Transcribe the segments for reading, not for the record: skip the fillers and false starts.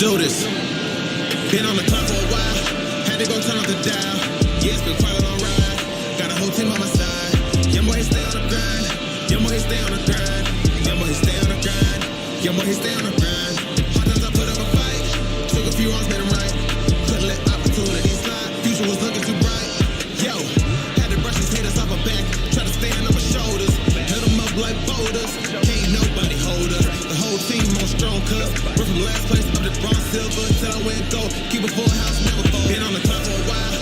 do this. Been on the clock for a while, had to go turn off the dial. Yeah, it's been quite a long ride, got a whole team on my side. Young boy, he stay on the grind. Young boy, he stay on the grind. Young boy, he stay on the grind. Young boy, he stay on the grind. Hard times I put up a fight, took a few wrongs, made them right. Couldn't let opportunity slide, future was looking too bright. Yo, had to brush his haters off my back, try to stand on my shoulders. Held them up like boulders, can't nobody hold us. The whole team on strong cuz, we're from last place up to bronze, silver, till I went gold. Keep a full house, never fold. Been on the clock for a while,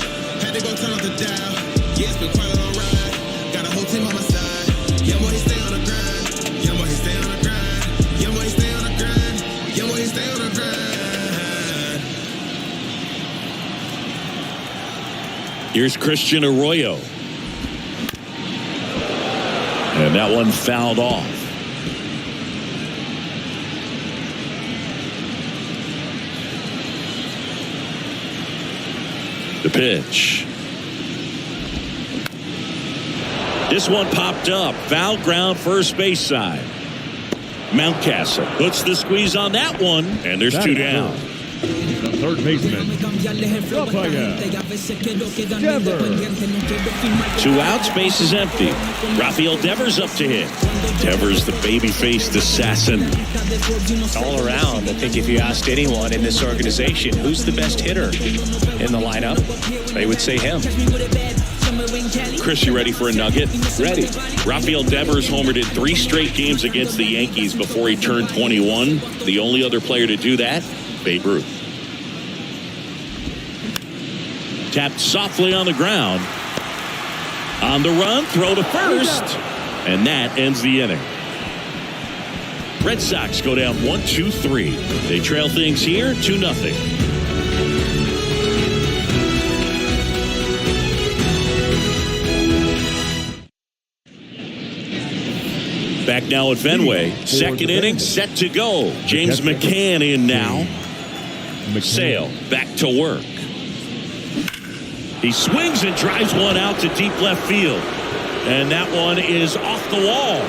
had to go turn off the dial. Yeah, it's been quite a long ride, got a whole team on my side. Young boy, he stay on the grind. Young boy, he stay on the grind. Young boy, he stay on the grind. Young boy, he stay on the grind. Here's Christian Arroyo. And that one fouled off. The pitch. This one popped up. Foul ground, first base side. Mountcastle puts the squeeze on that one, and there's two down. The third baseman, Devers. Two outs, base is empty. Rafael Devers up to hit. Devers, the baby-faced assassin. All around, I think if you asked anyone in this organization who's the best hitter in the lineup, they would say him. Chris, you ready for a nugget? Ready. Rafael Devers homered in 3 straight games against the Yankees before he turned 21. The only other player to do that, Babe Ruth. Tapped softly on the ground. On the run, throw to first. And that ends the inning. Red Sox go down 1-2-3. They trail things here 2-0. Back now at Fenway. Second inning set to go. James McCann in now. Sale back to work. He swings and drives one out to deep left field. And that one is off the wall.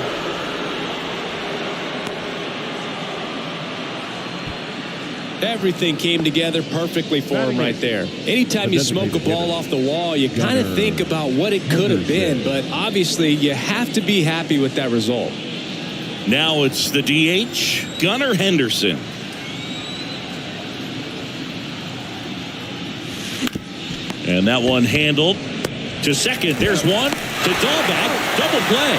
Everything came together perfectly for him right there. Anytime you smoke a ball off the wall, you kind of think about what it could have been, but obviously you have to be happy with that result. Now it's the DH, Gunnar Henderson. And that one handled to second. There's one to Dahlback. Double play.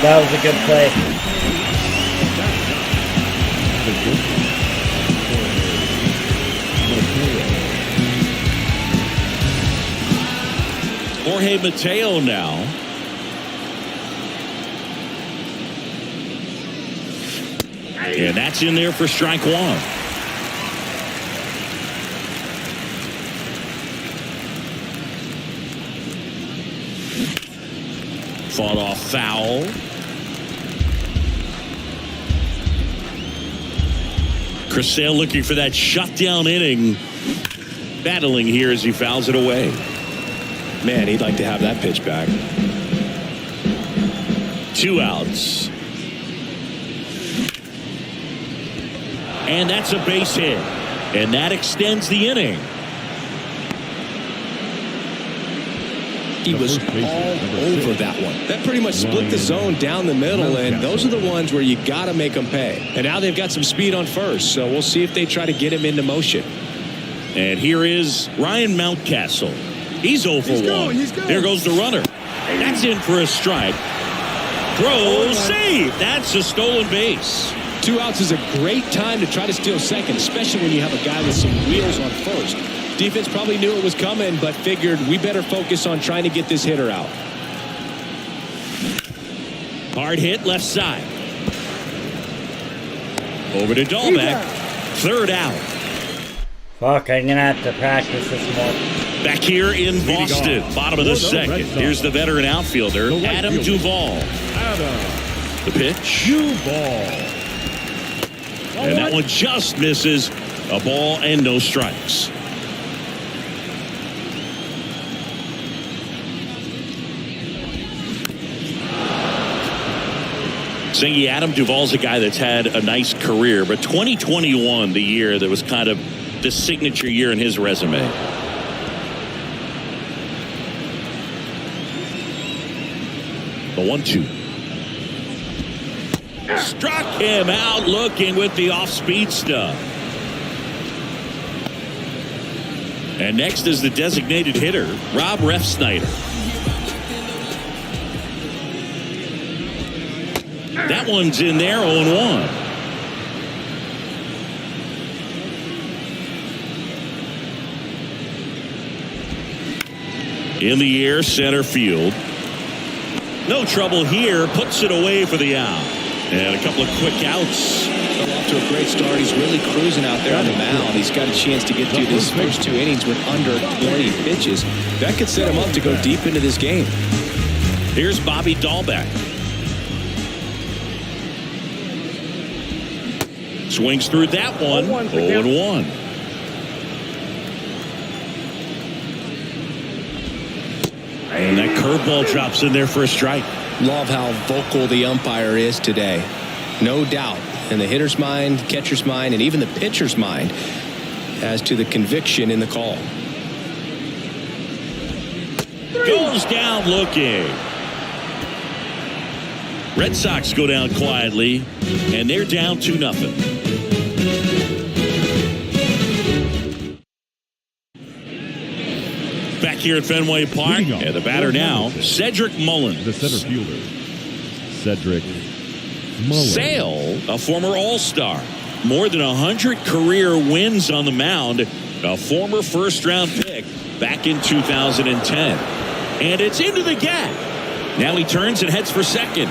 That was a good play. Jorge Mateo now. And that's in there for strike one. Fought off foul. Chris Sale looking for that shutdown inning. Battling here as he fouls it away. Man, he'd like to have that pitch back. 2 outs. And that's a base hit. And that extends the inning. He was all over that one. That pretty much split the zone down the middle, and those are the ones where you got to make them pay. And now they've got some speed on first, so we'll see if they try to get him into motion. And here is Ryan Mountcastle. He's 0 for 1. There goes the runner. That's in for a strike. Throw, save. That's a stolen base. 2 outs is a great time to try to steal second, especially when you have a guy with some wheels on first. Defense probably knew it was coming, but figured we better focus on trying to get this hitter out. Hard hit left side. Over to Dahlback. Third out. Fuck, I'm gonna have to practice this more. Back here in Boston, bottom of the second. Here's the veteran outfielder, Adam Duvall. The pitch. And that one just misses. A ball and no strikes. Singy, Adam Duvall's a guy that's had a nice career, but 2021, the year that was kind of the signature year in his resume. The 1-2. Struck him out looking with the off-speed stuff. And next is the designated hitter, Rob Refsnyder. That one's in there, 0-1. In the air, center field. No trouble here, puts it away for the out. And a couple of quick outs. Off to a great start. He's really cruising out there on the mound. He's got a chance to get through his first 2 innings with under 20 pitches. That could set him up to go deep into this game. Here's Bobby Dahlbeck. Swings through that one. 0-1. And that curveball drops in there for a strike. Love how vocal the umpire is today. No doubt in the hitter's mind, catcher's mind, and even the pitcher's mind as to the conviction in the call. Goes down looking. Red Sox go down quietly, and they're down 2-0. Back here at Fenway Park, and the batter now, Cedric Mullins. The center fielder, Cedric Mullins. Sale, a former All-Star. More than 100 career wins on the mound. A former first-round pick back in 2010. And it's into the gap. Now he turns and heads for second.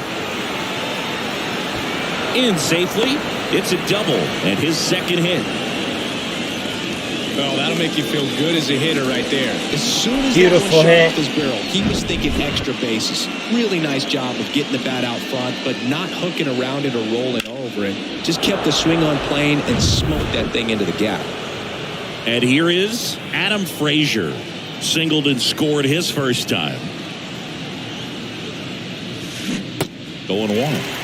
In safely. It's a double and his second hit. Oh, that'll make you feel good as a hitter right there. As soon as Beautiful that one hit. shot off his barrel, he was thinking extra bases. Really nice job of getting the bat out front, but not hooking around it or rolling over it. Just kept the swing on plane and smoked that thing into the gap. And here is Adam Frazier. Singled and scored his first time. 0-1.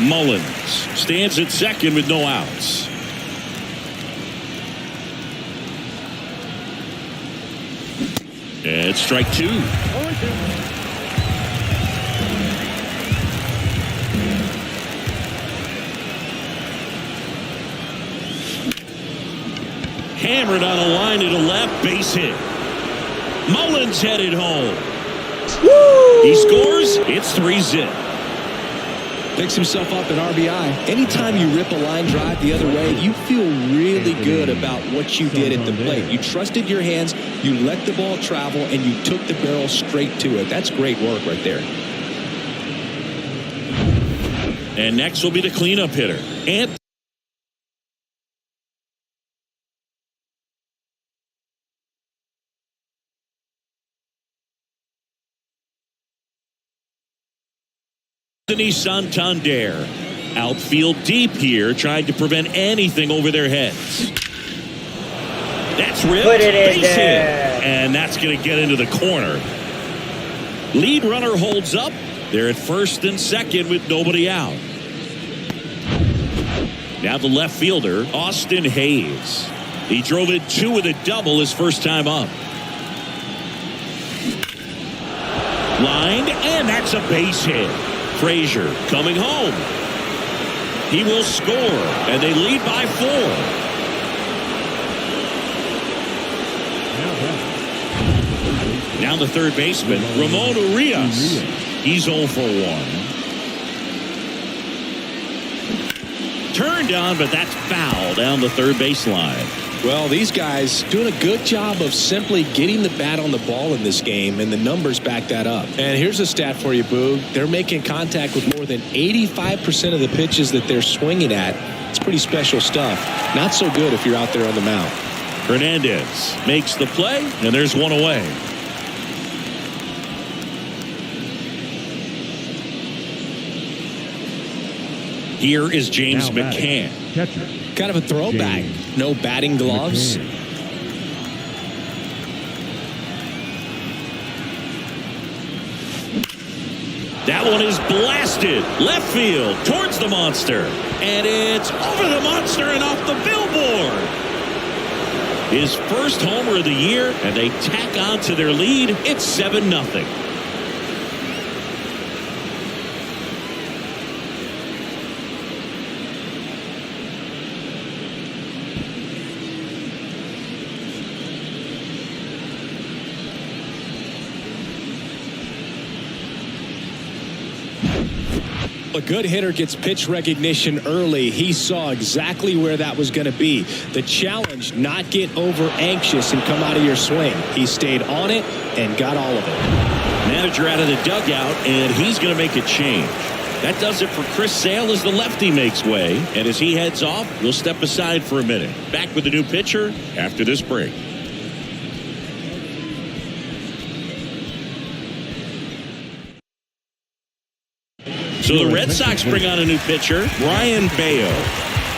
Mullins stands at second with no outs. And strike 2. Hammered on a line to the left, base hit. Mullins headed home. Woo! He scores, it's 3-0. Picks himself up an RBI. Anytime you rip a line drive the other way, you feel really good about what you did at the plate. You trusted your hands, you let the ball travel, and you took the barrel straight to it. That's great work right there. And next will be the cleanup hitter, Anthony Santander. Outfield deep here, trying to prevent anything over their heads. That's ripped. Put it in Base there. hit. And that's going to get into the corner. Lead runner holds up. They're at first and second with nobody out. Now the left fielder, Austin Hayes. He drove it 2 with a double his first time up. Lined, and that's a base hit. Frazier coming home. He will score, and they lead by 4. Now the third baseman, Ramon Urias. He's 0 for 1. Turned on, but that's foul down the third baseline. Well, these guys doing a good job of simply getting the bat on the ball in this game, and the numbers back that up. And here's a stat for you, Boog. They're making contact with more than 85% of the pitches that they're swinging at. It's pretty special stuff. Not so good if you're out there on the mound. Hernandez makes the play, and there's one away. Here is James McCann. Catcher. Kind of a throwback. No batting gloves. That one is blasted left field towards the monster. And it's over the monster and off the billboard. His first homer of the year, and they tack on to their lead. It's 7-0. A good hitter gets pitch recognition early. He saw exactly where that was going to be. The challenge, not get over anxious and come out of your swing. He stayed on it and got all of it. Manager out of the dugout, and he's going to make a change. That does it for Chris Sale as the lefty makes way. And as he heads off, we'll step aside for a minute. Back with the new pitcher after this break. So the Red Sox bring on a new pitcher, Brian Bayo.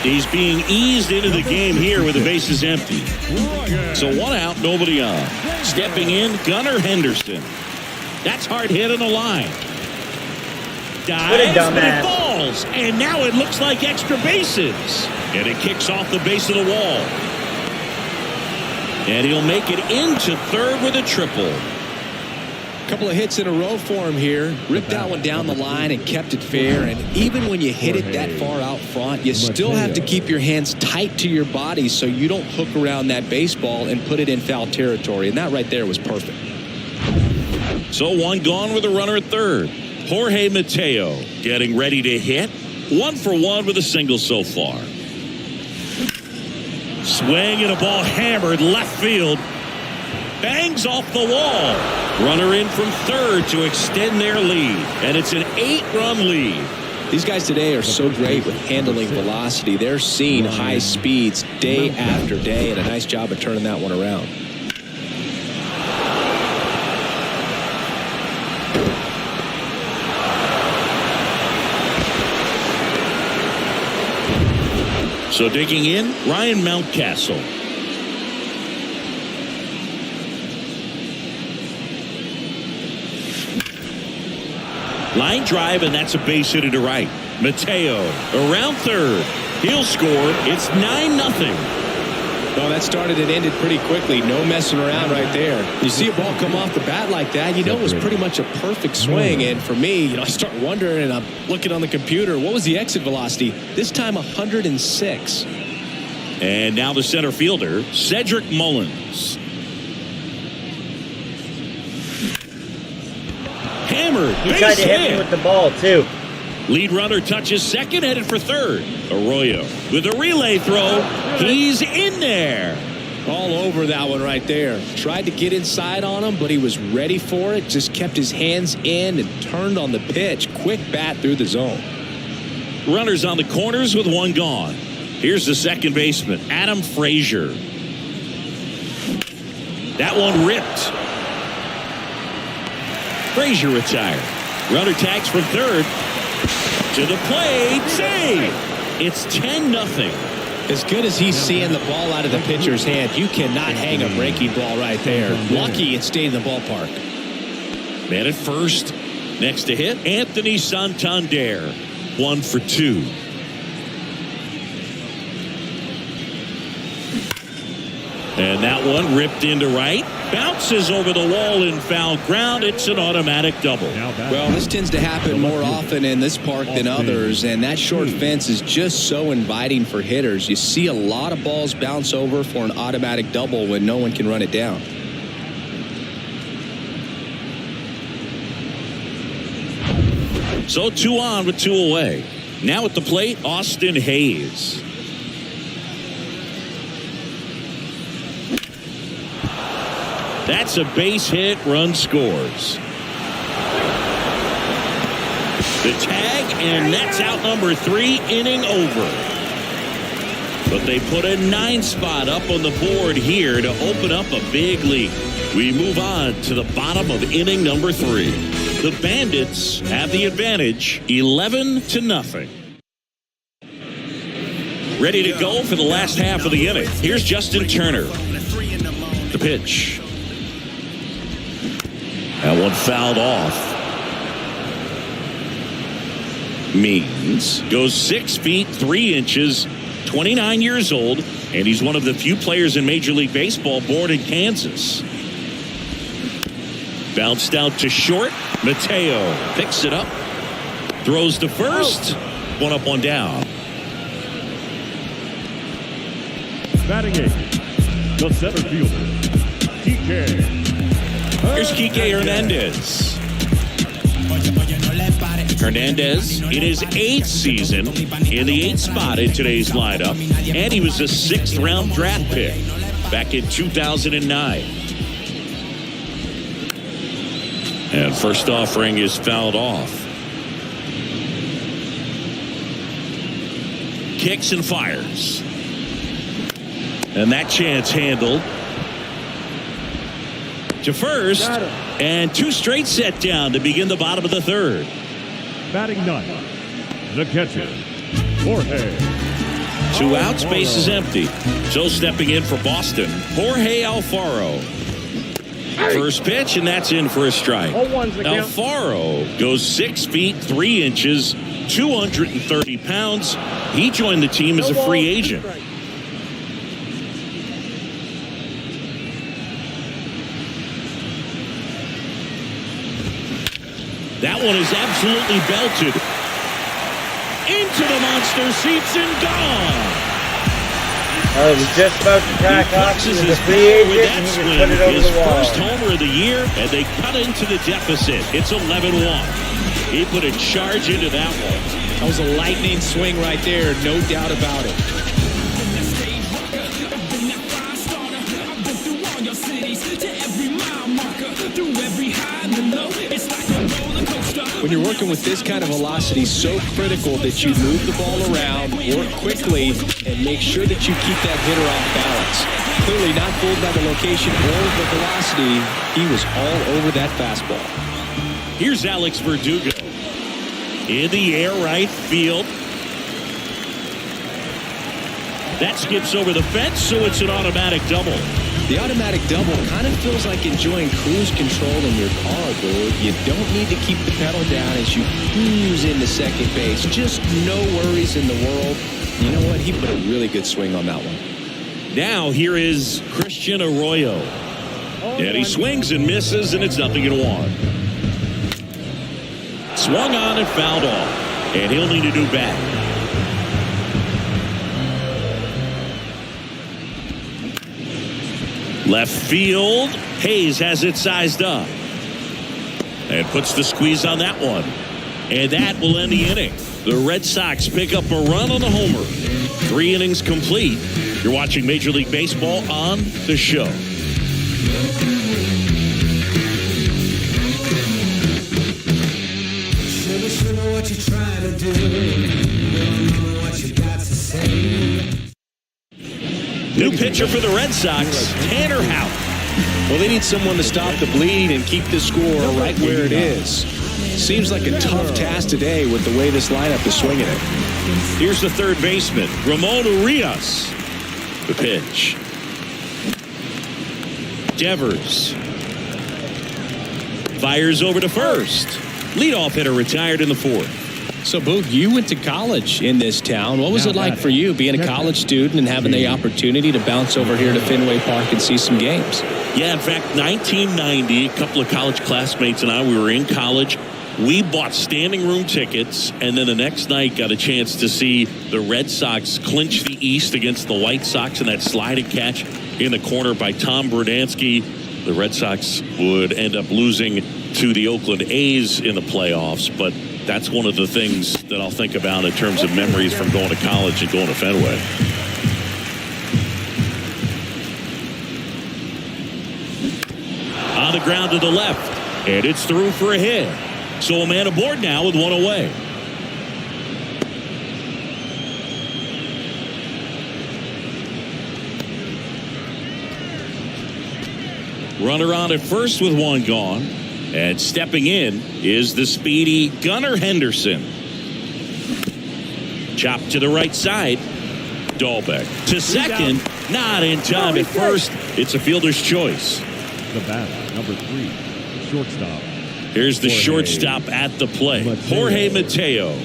He's being eased into the game here with the bases empty. So 1 out, nobody on. Stepping in, Gunnar Henderson. That's hard hit on the line. Dives, but it falls. And now it looks like extra bases. And it kicks off the base of the wall. And he'll make it into third with a triple. Couple of hits in a row for him here. Ripped that one down the line and kept it fair. And even when you hit it that far out front, you still have to keep your hands tight to your body so you don't hook around that baseball and put it in foul territory. And that right there was perfect. So 1 gone with a runner at third. Jorge Mateo getting ready to hit. 1 for 1 with a single so far. Swing and a ball hammered left field. Bangs off the wall. Runner in from third to extend their lead. And it's an 8-run lead. These guys today are so great with handling velocity. They're seeing high speeds day after day, and a nice job of turning that one around. So digging in, Ryan Mountcastle. Line drive, and that's a base hit to right. Mateo around third. He'll score. It's 9-0. Well, that started and ended pretty quickly. No messing around right there. You see a ball come off the bat like that, you know it was pretty much a perfect swing. And for me, I start wondering, and I'm looking on the computer, what was the exit velocity? This time 106. And now the center fielder, Cedric Mullins. Hammered. He tried to hit me with the ball, too. Lead runner touches second, headed for third. Arroyo with a relay throw. He's in there. All over that one right there. Tried to get inside on him, but he was ready for it. Just kept his hands in and turned on the pitch. Quick bat through the zone. Runners on the corners with 1 gone. Here's the second baseman, Adam Frazier. That one ripped. Frazier retired. Runner tags from third. To the plate. Save. It's 10-0. As good as he's seeing the ball out of the pitcher's hand, you cannot hang a breaking ball right there. Lucky it stayed in the ballpark. Man at first. Next to hit, Anthony Santander. 1 for 2. And that one ripped into right. Bounces over the wall in foul ground. It's an automatic double. Well, this tends to happen more often in this park than others, and that short fence is just so inviting for hitters. You see a lot of balls bounce over for an automatic double when no one can run it down. So 2 on with 2 away. Now at the plate, Austin Hayes. That's a base hit, run scores. The tag, and that's out number 3, inning over. But they put a 9 spot up on the board here to open up a big lead. We move on to the bottom of inning number 3. The Bandits have the advantage, 11-0. Ready to go for the last half of the inning. Here's Justin Turner. The pitch. That one fouled off. means goes 6 feet 3 inches, 29 years old, and he's one of the few players in Major League Baseball born in Kansas. Bounced out to short. Mateo picks it up, throws to first. One up, one down. Batting eighth, the center fielder, Kike. Here's Kike Hernandez. Hernandez in his 8th season in the 8th spot in today's lineup, and he was a 6th round draft pick back in 2009. And first offering is fouled off. Kicks and fires. And that chance handled to first, and 2 straight set down to begin the bottom of the 3rd. Batting ninth, the catcher, Jorge. 2 outs, base is empty. So stepping in for Boston, Jorge Alfaro. First pitch, and that's in for a strike. Alfaro goes 6 feet 3 inches, 230 pounds. He joined the team as a free agent. That one is absolutely belted into the monster seats and gone. I was just about to tack off to the free agent, and he just put it over his the wall. first homer of the year, and they cut into the deficit. It's 11-1. He put a charge into that one. That was a lightning swing right there, no doubt about it. When you're working with this kind of velocity, so critical that you move the ball around, work quickly, and make sure that you keep that hitter off balance. Clearly not fooled by the location or the velocity. He was all over that fastball. Here's Alex Verdugo. In the air, right field. That skips over the fence, so it's an automatic double. The automatic double kind of feels like enjoying cruise control in your car, dude. You don't need to keep the pedal down as you cruise into second base. Just no worries in the world. You know what? He put a really good swing on that one. Now here is Christian Arroyo. And he swings and misses, and it's 0-1. Swung on and fouled off. And he'll need a new bat. Left field. Hayes has it sized up. And puts the squeeze on that one. And that will end the inning. The Red Sox pick up a run on the homer. 3 innings complete. You're watching Major League Baseball on the show. Show what you're trying to do. Know what you got to say. New pitcher for the Red Sox, Tanner Houck. Well, they need someone to stop the bleed and keep the score right where it is. Seems like a tough task today with the way this lineup is swinging it. Here's the third baseman, Ramon Urias. The pitch. Devers. Fires over to first. Leadoff hitter retired in the 4th. So, Boog, you went to college in this town. What was it like for you being a college student and having the opportunity to bounce over here to Fenway Park and see some games? Yeah, in fact, 1990, a couple of college classmates and I, we were in college. We bought standing room tickets, and then the next night got a chance to see the Red Sox clinch the East against the White Sox in that sliding catch in the corner by Tom Brudansky. The Red Sox would end up losing to the Oakland A's in the playoffs, but that's one of the things that I'll think about in terms of memories from going to college and going to Fenway. On the ground to the left, and it's through for a hit. So a man aboard now with one away. Runner on at first with one gone. And stepping in is the speedy Gunnar Henderson. Chop to the right side. Dahlbeck to second. Not in time at first. It's a fielder's choice. The batter, number 3, shortstop. Here's the shortstop at the plate, Jorge Mateo.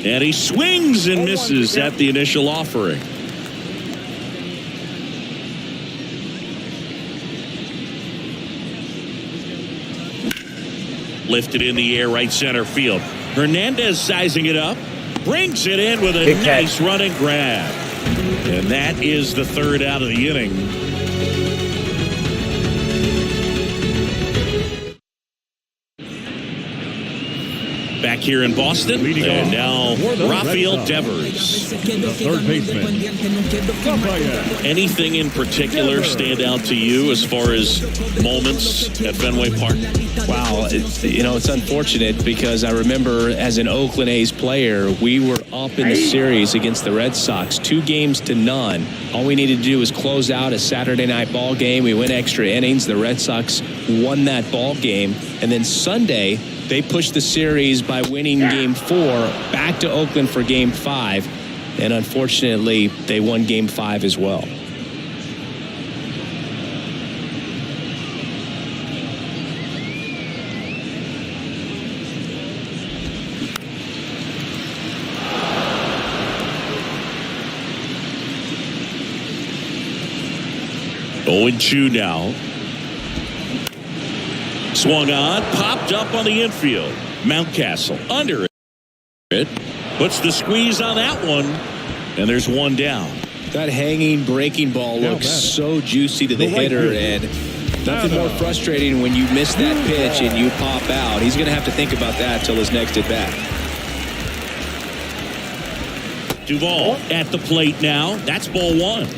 And he swings and misses at the initial offering. Lifted in the air, right center field. Hernandez sizing it up. Brings it in with a nice running grab. And that is the third out of the inning. Back here in Boston, and now Rafael Devers. The third baseman, Rafael. Anything in particular stand out to you as far as moments at Fenway Park? Wow, it's unfortunate because I remember as an Oakland A's player, we were up in the series against the Red Sox, 2-0. All we needed to do was close out a Saturday night ball game. We went extra innings. The Red Sox won that ball game. And then Sunday, they pushed the series by winning Game 4 back to Oakland for Game 5. And unfortunately, they won Game 5 as well. Going 2 now. Swung on, popped up on the infield. Mountcastle under it. Puts the squeeze on that one. And there's one down. That hanging breaking ball looks so juicy to the hitter, and nothing more frustrating when you miss that pitch and you pop out. He's going to have to think about that till his next at bat. Duvall at the plate now. That's ball 1.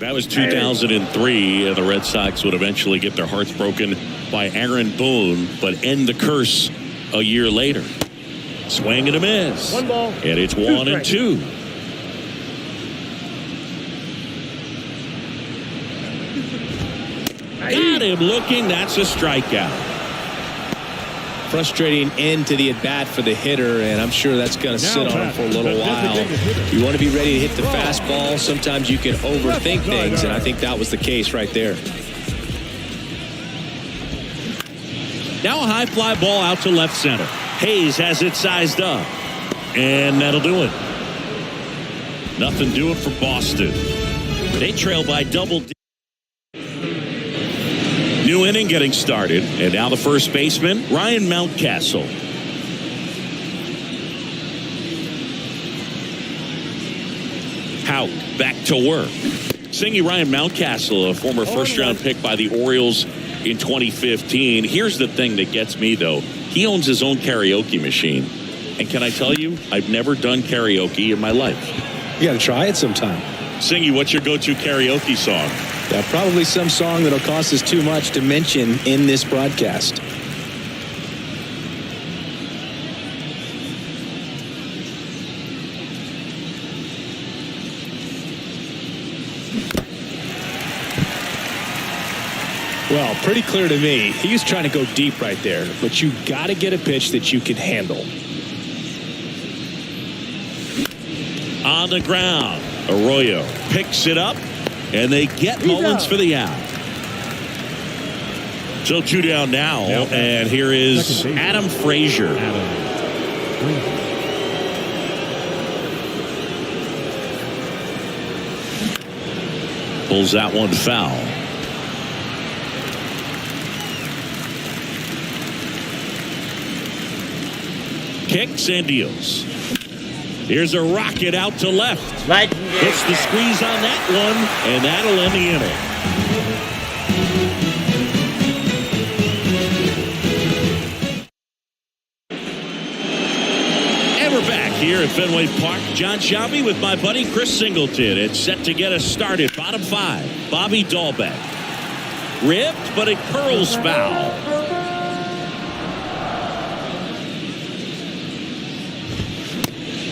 That was 2003, and the Red Sox would eventually get their hearts broken by Aaron Boone, but end the curse a year later. Swing and a miss. 1 ball. And it's 1-2. Got him looking. That's a strikeout. Frustrating end to the at-bat for the hitter, and I'm sure that's going to sit on him for a little while. You want to be ready to hit the fastball. Sometimes you can overthink things, and I think that was the case right there. Now a high fly ball out to left center. Hayes has it sized up, and that'll do it. Nothing doing for Boston. They trail by double. New inning getting started, and now the first baseman, Ryan Mountcastle. Houck back to work. Singing Ryan Mountcastle, a former first-round pick by the Orioles in 2015. Here's the thing that gets me, though. He owns his own karaoke machine. And can I tell you, I've never done karaoke in my life. You got to try it sometime. Singy, what's your go-to karaoke song? Yeah, probably some song that'll cost us too much to mention in this broadcast. Well, pretty clear to me. He was trying to go deep right there, but you got to get a pitch that you can handle. On the ground, Arroyo picks it up, and they get Mullins for the out. So 2 down now, and here is Adam Frazier. Pulls that one foul. Kicks and deals. Here's a rocket out to left. Puts the squeeze on that one, and that'll end the inning. And we're back here at Fenway Park. John Sciambi with my buddy Chris Singleton. It's set to get us started. Bottom 5. Bobby Dahlbeck. Ripped, but it curls foul.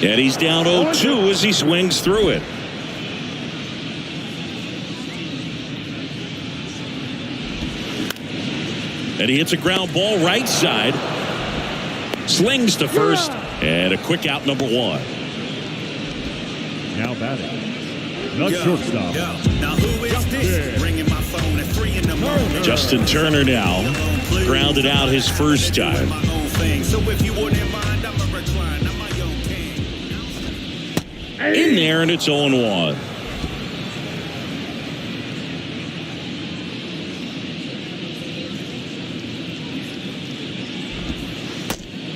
And he's down 0-2 as he swings through it. And he hits a ground ball right side. Slings to first. And a quick out, number 1. Now batting, the shortstop. Now who is this? Ringing my phone at Justin Turner now grounded out his first time. In there, and it's 0-1.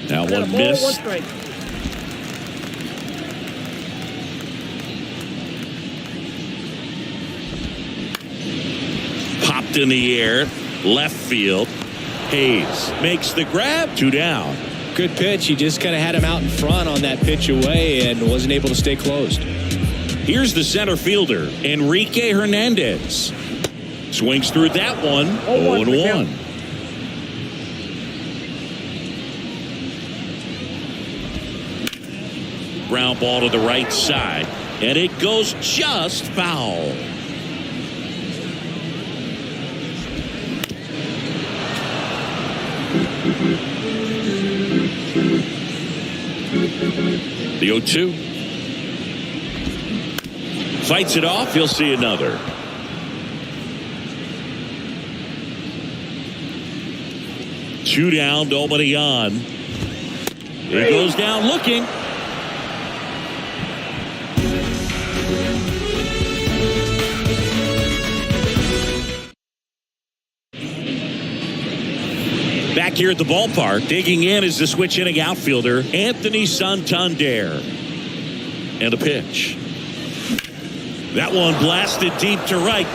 Now one miss. Popped in the air, left field. Hayes makes the grab, 2 down. Good pitch. He just kind of had him out in front on that pitch away and wasn't able to stay closed. Here's the center fielder, Enrique Hernandez. Swings through that one, 0-1. Ground ball to the right side, and it goes just foul. The 0-2. Fights it off. He'll see another. Two down, nobody on. He goes down looking. Back here at the ballpark, digging in is the switch inning outfielder, Anthony Santander. And a pitch. That one blasted deep to right.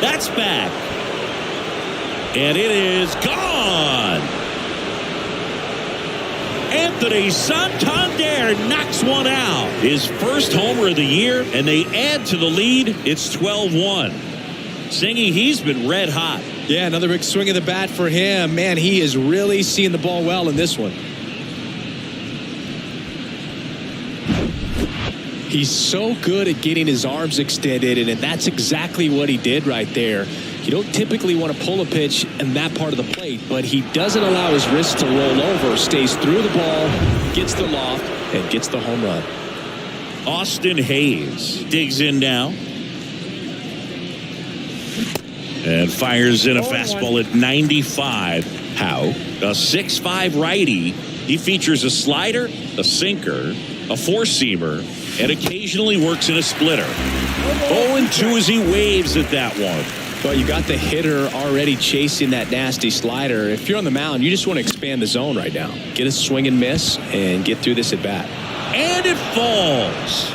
That's back. And it is gone. Anthony Santander knocks one out. His first homer of the year, and they add to the lead. It's 12-1. Singy, he's been red hot. Yeah, another big swing of the bat for him. Man, he is really seeing the ball well in this one. He's so good at getting his arms extended, and that's exactly what he did right there. You don't typically want to pull a pitch in that part of the plate, but he doesn't allow his wrist to roll over, stays through the ball, gets the loft, and gets the home run. Austin Hayes digs in now. And fires in a fastball at 95. How? A 6'5" righty. He features a slider, a sinker, a four-seamer, and occasionally works in a splitter. 0-2 as he waves at that one. Well, you got the hitter already chasing that nasty slider. If you're on the mound, you just want to expand the zone right now. Get a swing and miss and get through this at bat. And it falls.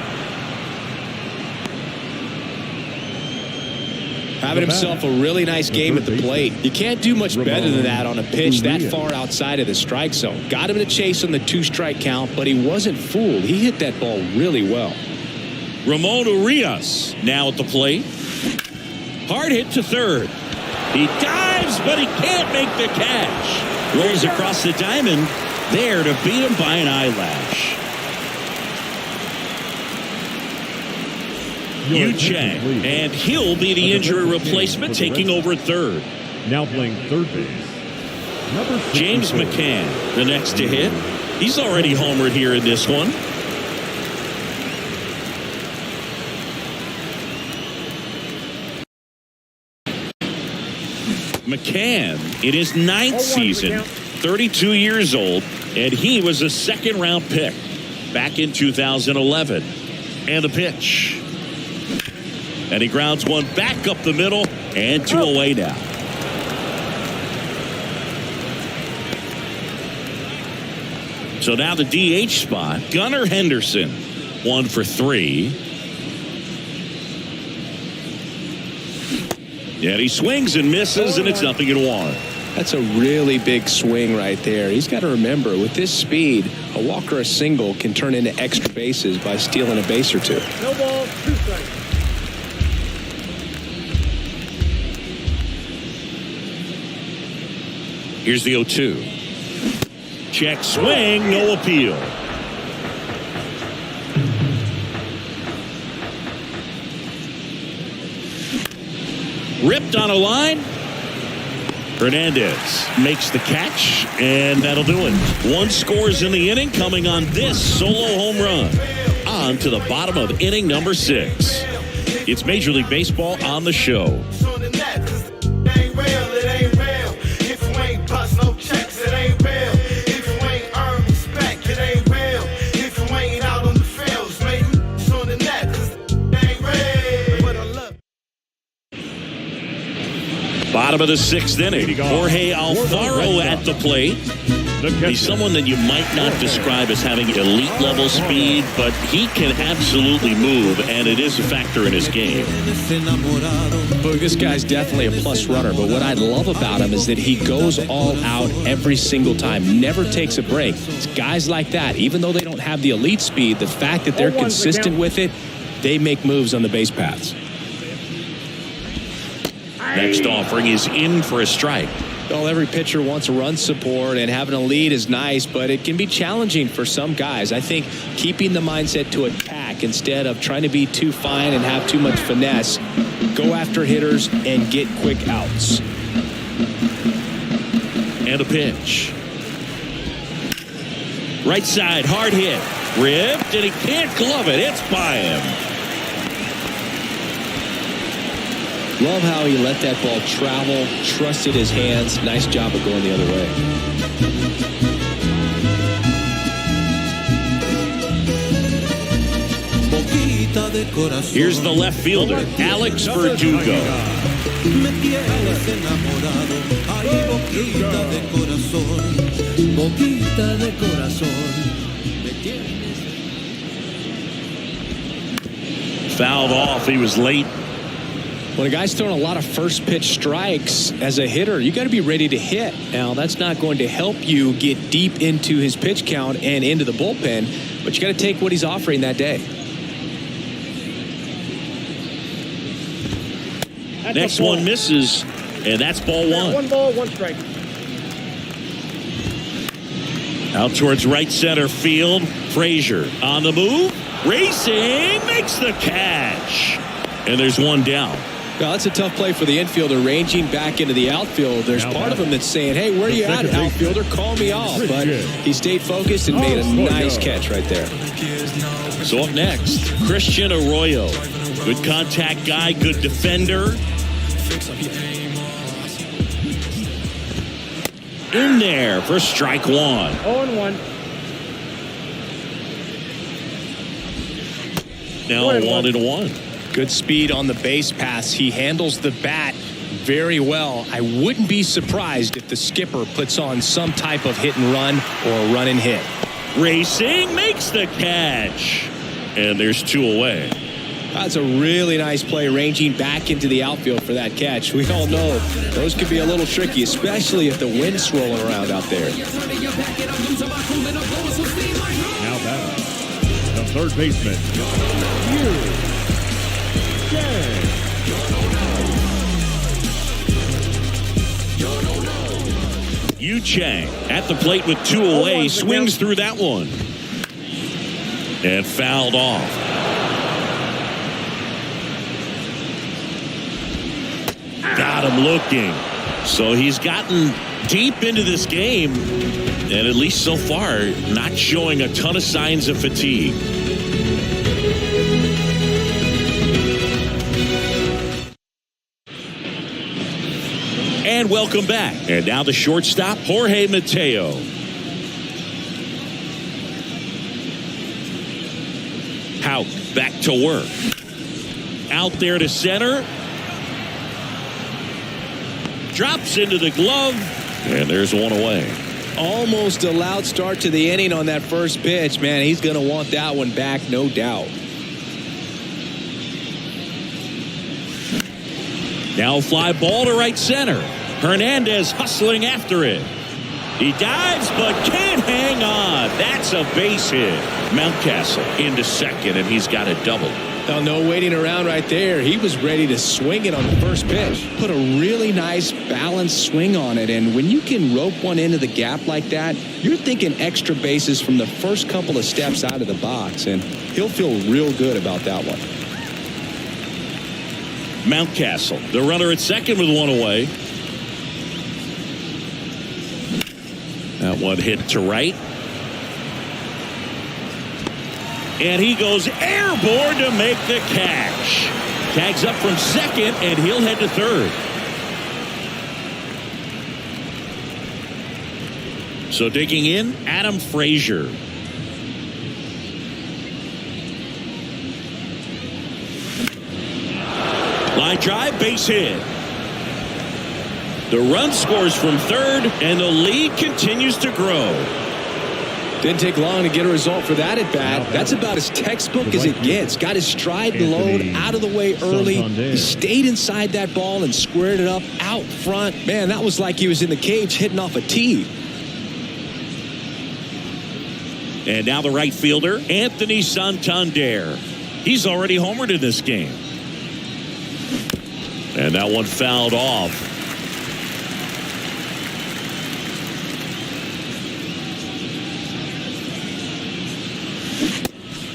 Having himself a really nice game at the plate. You can't do much better than that on a pitch that far outside of the strike zone. Got him to chase on the 2-strike count, but he wasn't fooled. He hit that ball really well. Ramon Urias now at the plate. Hard hit to third. He dives, but he can't make the catch. Rolls across the diamond, there to beat him by an eyelash. Yu Chang, and he'll be the injury replacement, taking over third. Now playing third base, number James McCann, the next to hit. He's already homered here in this one. McCann in his 9th season, 32 years old, and he was a second-round pick back in 2011. And the pitch. And he grounds one back up the middle, and 2 away now. So now the DH spot, Gunnar Henderson, 1 for 3. And he swings and misses, and it's 0-1. That's a really big swing right there. He's got to remember, with this speed, a walk or a single can turn into extra bases by stealing a base or 2. No ball, 2 strikes. Here's the 0-2. Check swing, no appeal. Ripped on a line. Hernandez makes the catch, and that'll do it. 1 scores in the inning, coming on this solo home run. On to the bottom of inning number 6. It's Major League Baseball on the show. Bottom of the 6th inning. Jorge Alfaro at the plate. He's someone that you might not describe as having elite level speed, but he can absolutely move, and it is a factor in his game. Boy, this guy's definitely a plus runner, but what I love about him is that he goes all out every single time, never takes a break. It's guys like that, even though they don't have the elite speed, the fact that they're consistent with it, they make moves on the base paths. Next offering is in for a strike. Well, every pitcher wants a run support, and having a lead is nice, but it can be challenging for some guys. I think keeping the mindset to attack instead of trying to be too fine and have too much finesse, go after hitters and get quick outs. And a pitch. Right side, hard hit. Ripped, and he can't glove it. It's by him. Love how he let that ball travel, trusted his hands. Nice job of going the other way. Here's the left fielder, Alex Verdugo. Fouled off. He was late. When a guy's throwing a lot of first pitch strikes as a hitter, you got to be ready to hit. Now, that's not going to help you get deep into his pitch count and into the bullpen, but you got to take what he's offering that day. Next one misses, and that's ball one. One ball, one strike. Out towards right center field. Frazier on the move. Racing, makes the catch. And there's one down. Well, that's a tough play for the infielder, ranging back into the outfield. There's part of him that's saying, hey, where are you at, outfielder? Call me off. But he stayed focused and made a nice catch right there. So up next, Christian Arroyo. Good contact guy, good defender. In there for strike one. 0-1. Now 1-1. Good speed on the base pass. He handles the bat very well. I wouldn't be surprised if the skipper puts on some type of hit and run or run and hit. Racing, makes the catch. And there's two away. That's a really nice play, ranging back into the outfield for that catch. We all know those could be a little tricky, especially if the wind's swirling around out there. Now batting, the third baseman, Yu Chang at the plate with two away, swings through that one. And fouled off. Got him looking. So he's gotten deep into this game, and at least so far, not showing a ton of signs of fatigue. And welcome back. And now the shortstop, Jorge Mateo. Houck back to work. Out there to center. Drops into the glove. And there's one away. Almost a loud start to the inning on that first pitch. Man, he's going to want that one back, no doubt. Now fly ball to right center. Hernandez hustling after it. He dives but can't hang on. That's a base hit. Mountcastle into second, and he's got a double. Now, no waiting around right there. He was ready to swing it on the first pitch. Put a really nice balanced swing on it, and when you can rope one into the gap like that, you're thinking extra bases from the first couple of steps out of the box, and he'll feel real good about that one. Mountcastle, the runner at second with one away. That one hit to right. And he goes airborne to make the catch. Tags up from second, and he'll head to third. So digging in, Adam Frazier. Line drive, base hit. The run scores from third, and the lead continues to grow. Didn't take long to get a result for that at bat. That's about as textbook as it gets. Got his stride load out of the way early. He stayed inside that ball and squared it up out front. Man, that was like he was in the cage hitting off a tee. And now the right fielder, Anthony Santander. He's already homered in this game. And that one fouled off.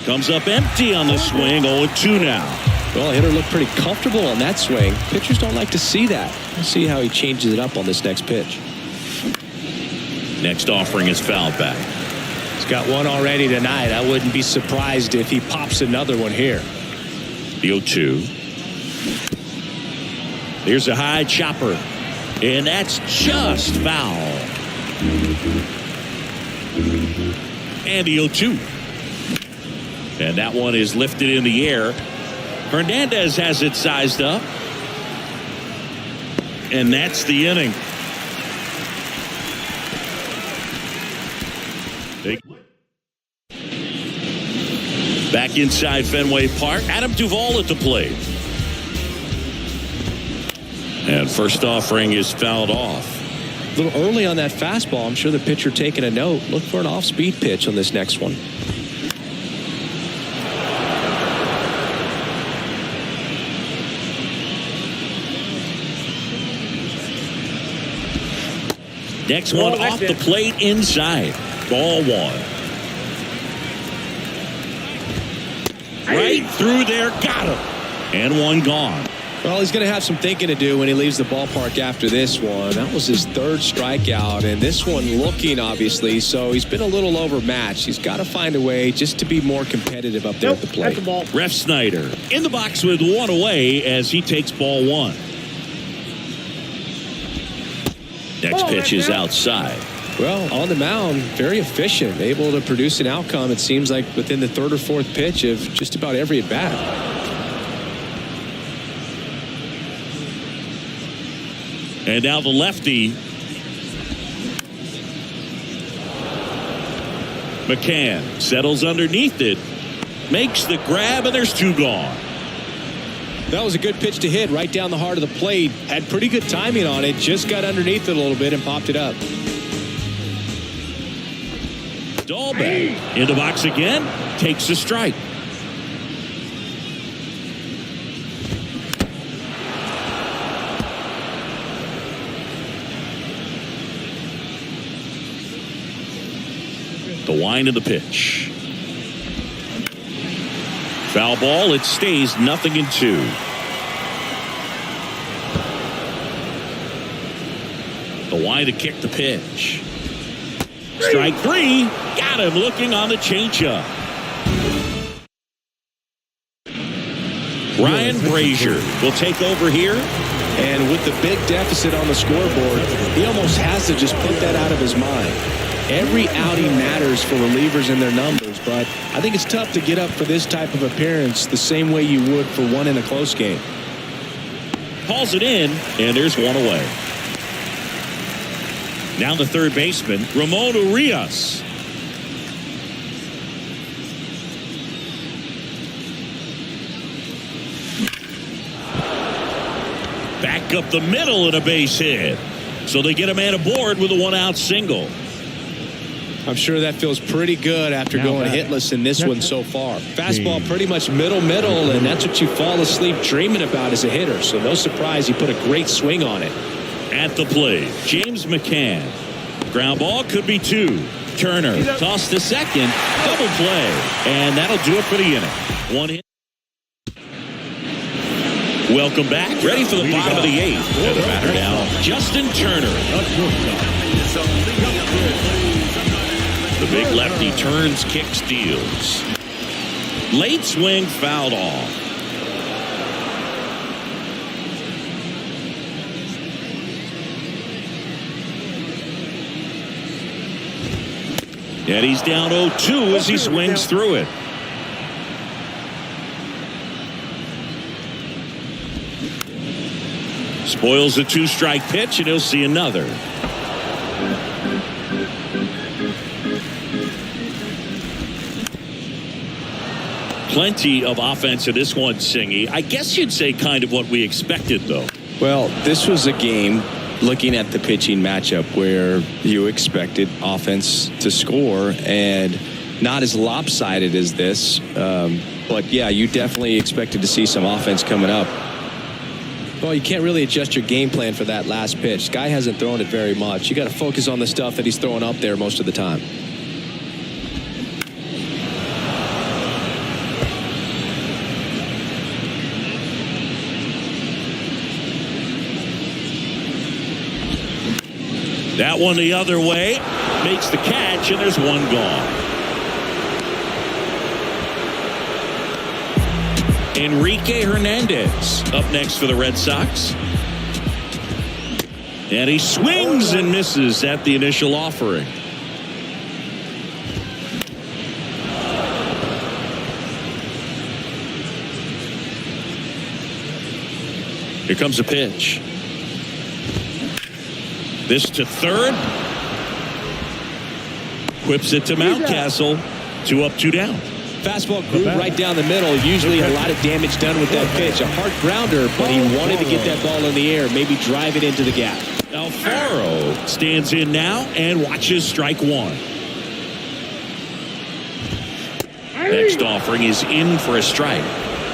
Comes up empty on the swing. 0-2 now. Well, hitter looked pretty comfortable on that swing. Pitchers don't like to see that. We'll see how he changes it up on this next pitch. Next offering is fouled back. He's got one already tonight. I wouldn't be surprised if he pops another one here. The 0-2. Here's a high chopper. And that's just foul. And the 0-2. And that one is lifted in the air. Hernandez has it sized up. And that's the inning. Back inside Fenway Park, Adam Duvall at the plate. And first offering is fouled off. A little early on that fastball. I'm sure the pitcher taking a note. Look for an off-speed pitch on this next one. Next one off the plate inside. Ball one. Right through there. Got him. And one gone. Well, he's going to have some thinking to do when he leaves the ballpark after this one. That was his third strikeout, and this one looking, obviously, so he's been a little overmatched. He's got to find a way just to be more competitive up there at the plate. Ref Snyder in the box with one away as he takes ball one. Next pitch is outside. Well, on the mound, very efficient, able to produce an outcome, it seems like, within the third or fourth pitch of just about every at-bat. And now the lefty. McCann settles underneath it. Makes the grab, and there's two gone. That was a good pitch to hit right down the heart of the plate. Had pretty good timing on it. Just got underneath it a little bit and popped it up. Dahlbeck in the box again. Takes a strike. The wind of the pitch. Foul ball. It stays 0-2. The wind to kick the pitch. Strike three. Got him looking on the changeup. Ryan Brazier will take over here. And with the big deficit on the scoreboard, he almost has to just put that out of his mind. Every outing matters for relievers and their numbers, but I think it's tough to get up for this type of appearance the same way you would for one in a close game. Calls it in, and there's one away. Now the third baseman, Ramon Urias. Back up the middle and a base hit. So they get a man aboard with a one-out single. I'm sure that feels pretty good after going hitless in this one so far. Fastball pretty much middle, and that's what you fall asleep dreaming about as a hitter. So no surprise he put a great swing on it. At the plate, James McCann. Ground ball could be two. Turner tossed to second. Double play. And that'll do it for the inning. One hit. Welcome back. Ready for the bottom of the eighth. And the batter now, Justin Turner. The big lefty turns, kicks, deals. Late swing, fouled off. And he's down 0-2 as he swings through it. Boyle's a 2-strike pitch, and he'll see another. Plenty of offense in this one, Singy. I guess you'd say kind of what we expected, though. Well, this was a game, looking at the pitching matchup, where you expected offense to score, and not as lopsided as this. But, yeah, you definitely expected to see some offense coming up. Well, you can't really adjust your game plan for that last pitch. Guy hasn't thrown it very much. You got to focus on the stuff that he's throwing up there most of the time. That one the other way, makes the catch, and there's one gone. Enrique Hernandez up next for the Red Sox. And he swings and misses at the initial offering. Here comes a pitch. This to third. Whips it to Mountcastle. 2 up, 2 down. Fastball groove right down the middle. Usually a lot of damage done with that pitch. A hard grounder, but he wanted to get that ball in the air, maybe drive it into the gap. Alfaro stands in now and watches strike 1. Next offering is in for a strike.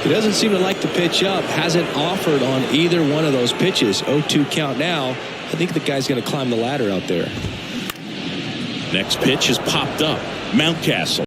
He doesn't seem to like the pitch up. Hasn't offered on either one of those pitches. 0-2 count now. I think the guy's going to climb the ladder out there. Next pitch is popped up. Mountcastle